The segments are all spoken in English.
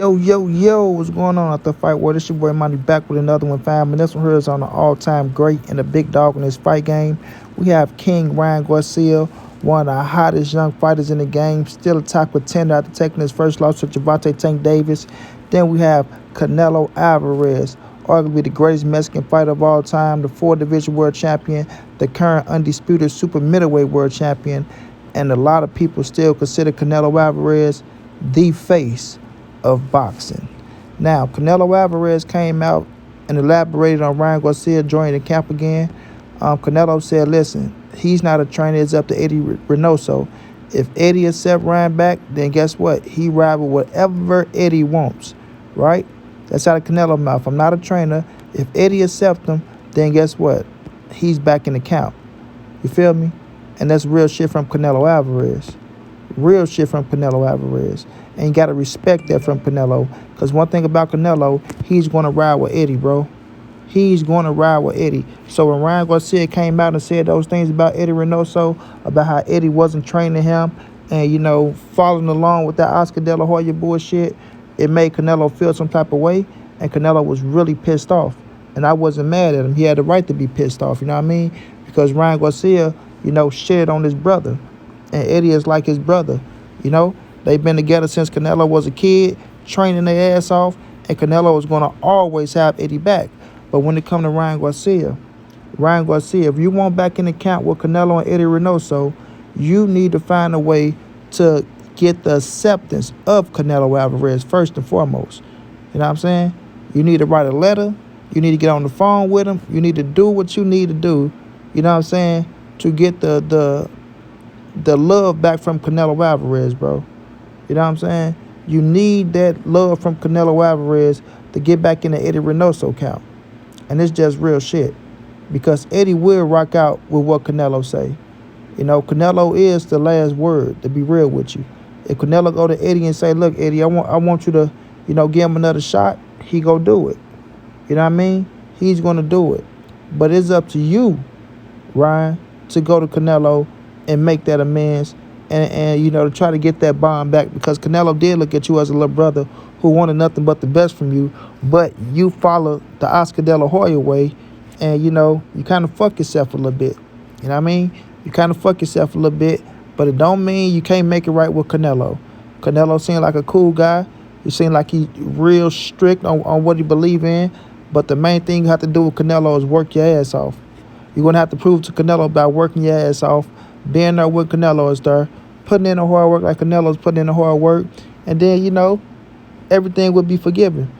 Yo, yo, yo, what's going on at the fight world? It's your boy Monty back with another one, fam. And this one here is on the all-time great and the big dog in this fight game. We have King Ryan Garcia, one of the hottest young fighters in the game, still a top contender after taking his first loss to Gervonta Tank Davis. Then we have Canelo Alvarez, arguably the greatest Mexican fighter of all time, the 4-division world champion, the current undisputed super middleweight world champion, and a lot of people still consider Canelo Alvarez the face of boxing. Now, Canelo Alvarez came out and elaborated on Ryan Garcia joining the camp again. Canelo said, listen, he's not a trainer. It's up to Eddie Reynoso. If Eddie accepts Ryan back, then guess what? He ride with whatever Eddie wants, right? That's out of Canelo's mouth. I'm not a trainer. If Eddie accepts him, then guess what? He's back in the camp. You feel me? And that's real shit from Canelo Alvarez. Real shit from Canelo Alvarez. And you got to respect that from Canelo. Because one thing about Canelo, he's going to ride with Eddie, bro. He's going to ride with Eddie. So when Ryan Garcia came out and said those things about Eddie Reynoso, about how Eddie wasn't training him and, following along with that Oscar De La Hoya bullshit, it made Canelo feel some type of way. And Canelo was really pissed off. And I wasn't mad at him. He had the right to be pissed off, you know what I mean? Because Ryan Garcia, shit on his brother. And Eddie is like his brother, They've been together since Canelo was a kid, training their ass off, and Canelo is going to always have Eddie back. But when it comes to Ryan Garcia, if you want back in the camp with Canelo and Eddie Reynoso, you need to find a way to get the acceptance of Canelo Alvarez first and foremost. You know what I'm saying? You need to write a letter. You need to get on the phone with him. You need to do what you need to do, you know what I'm saying, to get the love back from Canelo Alvarez, bro. You know what I'm saying? You need that love from Canelo Alvarez to get back in the Eddie Reynoso camp. And it's just real shit. Because Eddie will rock out with what Canelo say. Canelo is the last word, to be real with you. If Canelo go to Eddie and say, look, Eddie, I want you to, give him another shot, he go do it. You know what I mean? He's going to do it. But it's up to you, Ryan, to go to Canelo and make that amends and to try to get that bond back, because Canelo did look at you as a little brother who wanted nothing but the best from you, but you follow the Oscar De La Hoya way, and, you kind of fuck yourself a little bit. You know what I mean? You kind of fuck yourself a little bit, but it don't mean you can't make it right with Canelo. Canelo seemed like a cool guy. He seemed like he real strict on what he believe in, but the main thing you have to do with Canelo is work your ass off. You're going to have to prove to Canelo about working your ass off, being there with Canelo is there, putting in the hard work like Canelo's putting in the hard work, and then, everything will be forgiven,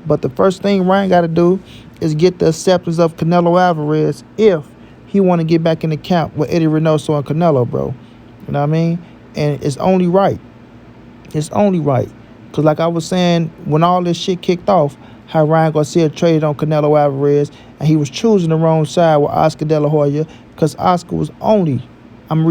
But the first thing Ryan got to do is get the acceptance of Canelo Alvarez if he want to get back in the camp with Eddie Reynoso and Canelo, bro. You know what I mean? And it's only right. It's only right. Because like I was saying, when all this shit kicked off, how Ryan Garcia traded on Canelo Alvarez, and he was choosing the wrong side with Oscar De La Hoya, because Oscar was only trying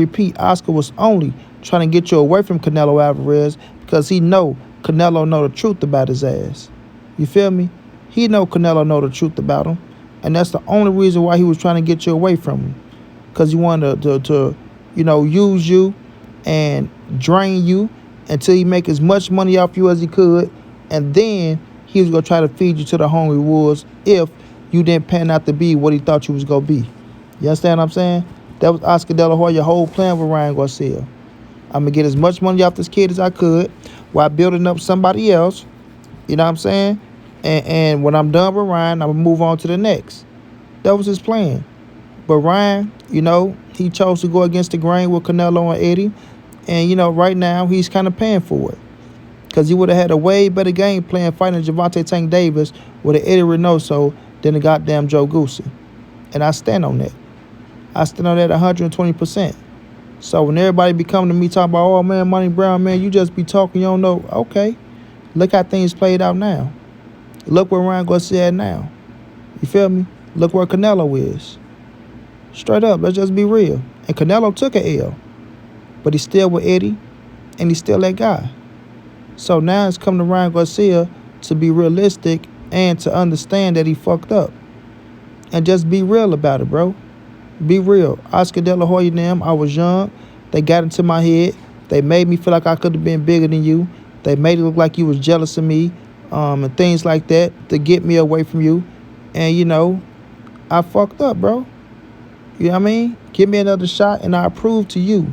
to get you away from Canelo Alvarez, because he know Canelo know the truth about his ass. You feel me? He know Canelo know the truth about him, and that's the only reason why he was trying to get you away from him, because he wanted to use you and drain you until he make as much money off you as he could, and then he was going to try to feed you to the hungry wolves if you didn't pan out to be what he thought you was going to be. You understand what I'm saying? That was Oscar De La Hoya's whole plan with Ryan Garcia. I'm going to get as much money off this kid as I could while building up somebody else. You know what I'm saying? And when I'm done with Ryan, I'm going to move on to the next. That was his plan. But Ryan, he chose to go against the grain with Canelo and Eddie. And, right now, he's kind of paying for it. Because he would have had a way better game plan fighting Gervonta Tank Davis with an Eddie Reynoso than the goddamn Joe Goosey. And I stand on that. I stand on that 120%. So when everybody be coming to me talking about, oh, man, montray-brown, man, you just be talking, you don't know. Okay. Look how things played out now. Look where Ryan Garcia at now. You feel me? Look where Canelo is. Straight up, let's just be real. And Canelo took an L. But he's still with Eddie, and he's still that guy. So now it's come to Ryan Garcia to be realistic and to understand that he fucked up. And just be real about it, bro. Be real. Oscar De La Hoya and them, I was young. They got into my head. They made me feel like I could have been bigger than you. They made it look like you was jealous of me, and things like that to get me away from you. And I fucked up, bro. You know what I mean? Give me another shot, and I prove to you.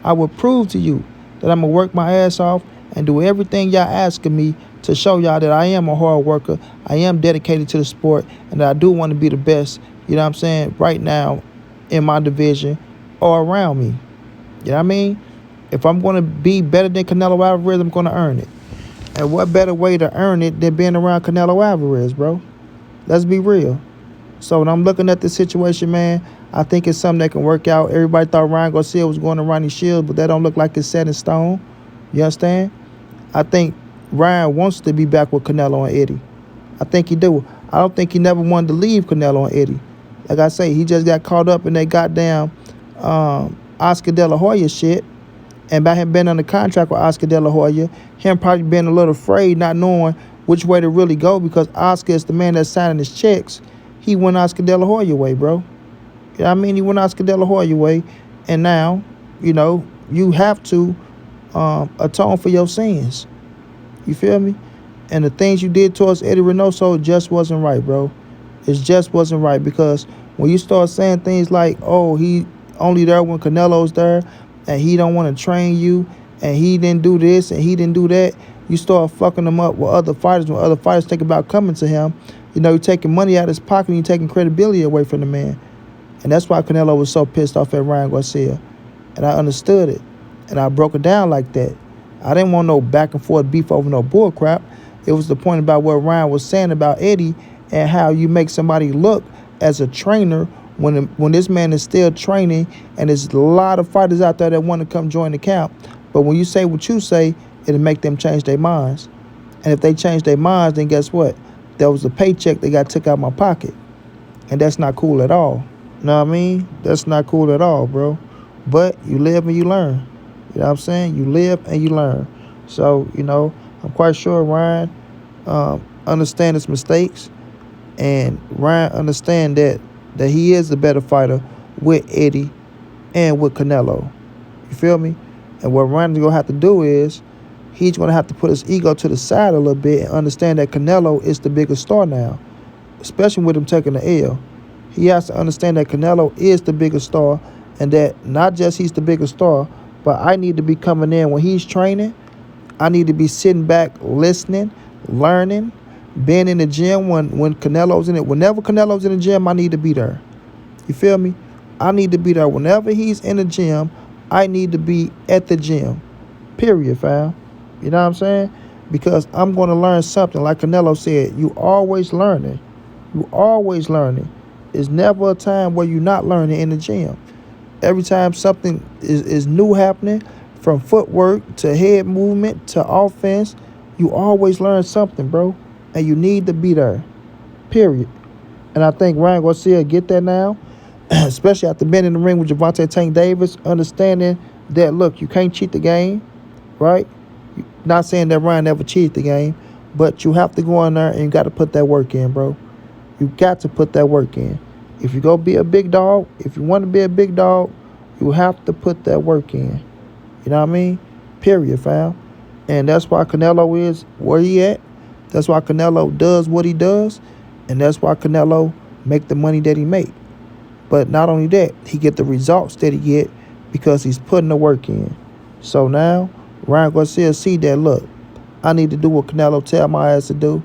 I will prove to you that I'm gonna work my ass off and do everything y'all asking me to show y'all that I am a hard worker. I am dedicated to the sport, and that I do want to be the best. You know what I'm saying? Right now, in my division or around me. You know what I mean? If I'm gonna be better than Canelo Alvarez, I'm gonna earn it. And what better way to earn it than being around Canelo Alvarez, bro? Let's be real. So when I'm looking at this situation, man, I think it's something that can work out. Everybody thought Ryan Garcia was going to Ronnie Shields, but that don't look like it's set in stone. You understand? I think Ryan wants to be back with Canelo and Eddie. I think he do. I don't think he never wanted to leave Canelo and Eddie. Like I say, he just got caught up in that goddamn Oscar De La Hoya shit. And by him being under contract with Oscar De La Hoya, him probably being a little afraid, not knowing which way to really go, because Oscar is the man that's signing his checks. He went Oscar De La Hoya way, bro. You know what I mean? He went Oscar De La Hoya way. And now, you have to atone for your sins. You feel me? And the things you did towards Eddie Reynoso just wasn't right, bro. It just wasn't right, because when you start saying things like, oh, he only there when Canelo's there, and he don't want to train you, and he didn't do this, and he didn't do that, you start fucking him up with other fighters. When other fighters think about coming to him, you're taking money out of his pocket, and you're taking credibility away from the man. And that's why Canelo was so pissed off at Ryan Garcia. And I understood it. And I broke it down like that. I didn't want no back and forth beef over no bull crap. It was the point about what Ryan was saying about Eddie, and how you make somebody look as a trainer when this man is still training, and there's a lot of fighters out there that want to come join the camp. But when you say what you say, it'll make them change their minds. And if they change their minds, then guess what? There was a paycheck they got took out of my pocket. And that's not cool at all. You know what I mean? That's not cool at all, bro. But you live and you learn. You know what I'm saying? You live and you learn. So, I'm quite sure Ryan understands his mistakes. And Ryan understands that he is a better fighter with Eddie and with Canelo. You feel me? And what Ryan's going to have to do is, he's going to have to put his ego to the side a little bit and understand that Canelo is the bigger star now, especially with him taking the L. He has to understand that Canelo is the bigger star, and that not just he's the bigger star, but I need to be coming in when he's training. I need to be sitting back, listening, learning, being in the gym when Canelo's in it. Whenever Canelo's in the gym, I need to be there. You feel me? I need to be there. Whenever he's in the gym, I need to be at the gym. Period, fam. You know what I'm saying? Because I'm going to learn something. Like Canelo said, you always learning. You always learning. There's never a time where you're not learning in the gym. Every time something is new happening, from footwork to head movement to offense, you always learn something, bro. And you need to be there. Period. And I think Ryan Garcia get that now, especially after being in the ring with Gervonta Tank Davis, understanding that, look, you can't cheat the game, right? Not saying that Ryan never cheated the game, but you have to go in there and you got to put that work in, bro. You got to put that work in. If you go be a big dog, if you want to be a big dog, you have to put that work in. You know what I mean? Period, fam. And that's why Canelo is where he at. That's why Canelo does what he does. And that's why Canelo make the money that he make. But not only that, he get the results that he get because he's putting the work in. So now, Ryan Garcia see that, look, I need to do what Canelo tell my ass to do,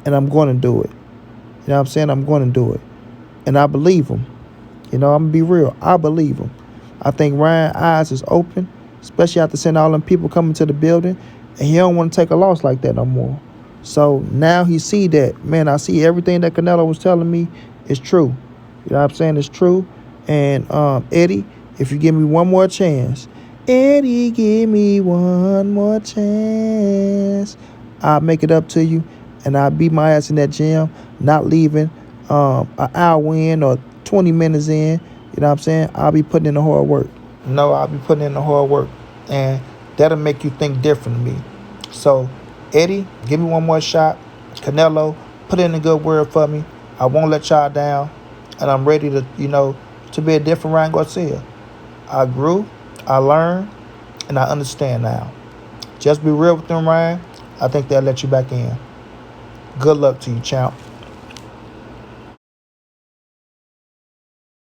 and I'm going to do it. You know what I'm saying? I'm going to do it. And I believe him. I'm going to be real. I believe him. I think Ryan's eyes is open, especially after seeing all them people coming to the building, and he don't want to take a loss like that no more. So now he see that, man, I see everything that Canelo was telling me is true. You know what I'm saying? It's true. And Eddie, if you give me one more chance, Eddie, give me one more chance, I'll make it up to you, and I'll beat my ass in that gym, not leaving an hour in or 20 minutes in. You know what I'm saying? I'll be putting in the hard work. No, I'll be putting in the hard work. And that'll make you think different than me. So, Eddie, give me one more shot. Canelo, put in a good word for me. I won't let y'all down. And I'm ready to, to be a different Ryan Garcia. I grew, I learned, and I understand now. Just be real with them, Ryan. I think they'll let you back in. Good luck to you, champ.